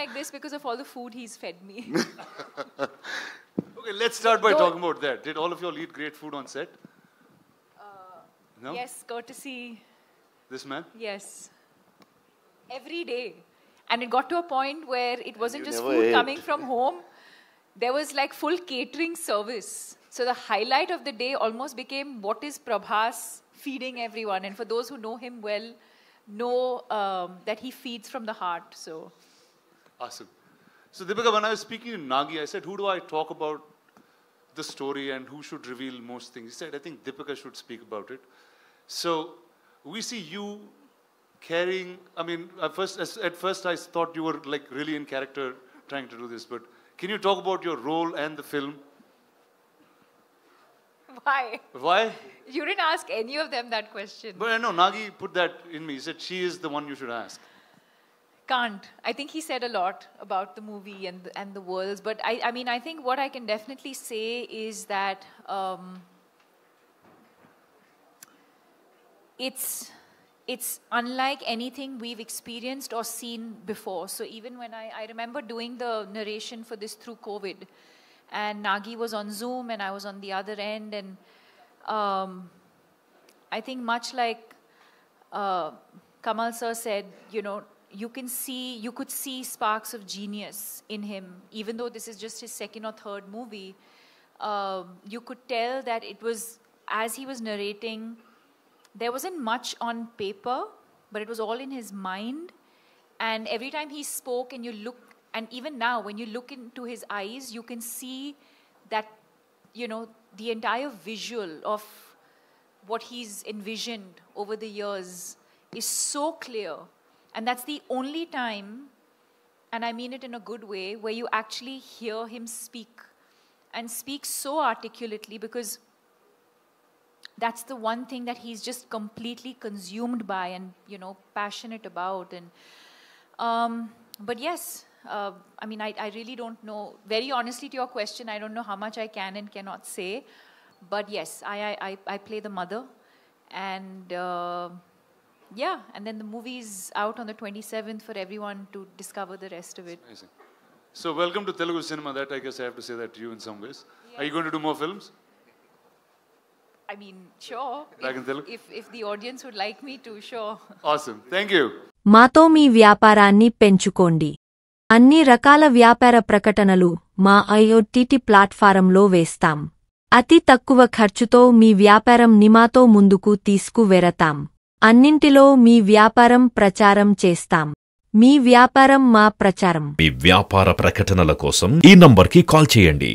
like this because of all the food he's fed me. Okay, let's start by talking about that. Did all of you all eat great food on set? No? Yes, courtesy. This man? Yes. Every day. And it got to a point where it wasn't You just never food ate. coming from home. There was like full catering service. So the highlight of the day almost became what is Prabhas feeding everyone. And for those who know him well, know that he feeds from the heart. So Awesome. So Deepika, when I was speaking to Nagi, I said, who do I talk about the story and who should reveal most things? He said, I think Deepika should speak about it. So we see you carrying, I mean, at first I thought you were like really in character trying to do this, but can you talk about your role and the film? why? Why? You didn't ask any of them that question. But I know Nagi put that in me. He said she is the one you should ask. Can't. I think he said a lot about the movie and the worlds. But I mean, I think what I can definitely say is that it's unlike anything we've experienced or seen before. So even when I remember doing the narration for this through COVID, and Nagi was on Zoom and I was on the other end, and I think much like Kamal sir said, you know, you could see sparks of genius in him, even though this is just his second or third movie. You could tell that it was, as he was narrating, there wasn't much on paper, but it was all in his mind. And every time he spoke and you look, and even now when you look into his eyes, you can see that, you know, the entire visual of what he's envisioned over the years is so clear. And that's the only time, and I mean it in a good way, where you actually hear him speak, and speak so articulately, because that's the one thing that he's just completely consumed by and, you know, passionate about. And but yes, I mean, I really don't know. Very honestly to your question, I don't know how much I can and cannot say. But yes, I play the mother. And yeah, and then the movie's out on the 27th for everyone to discover the rest of it. Amazing. So welcome to Telugu cinema. That I guess I have to say that to you in some ways. Yes. Are you going to do more films? I mean, sure. Back in Telugu? If the audience would like me to, sure. Awesome. Thank you. మాతో మీ వ్యాపారాన్ని పెంచుకోండి. అన్ని రకాల వ్యాపార ప్రకటనలు మా IoT ప్లాట్ఫారంలో వేస్తాం. అతి తక్కువ ఖర్చుతో మీ వ్యాపారం నిమాతో ముందుకు తీసుకువెరతాం. అన్నింటిలో మీ వ్యాపారం ప్రచారం చేస్తాం. మీ వ్యాపారం మా ప్రచారం. మీ వ్యాపార ప్రకటనల కోసం ఈ నంబర్కి కాల్ చేయండి.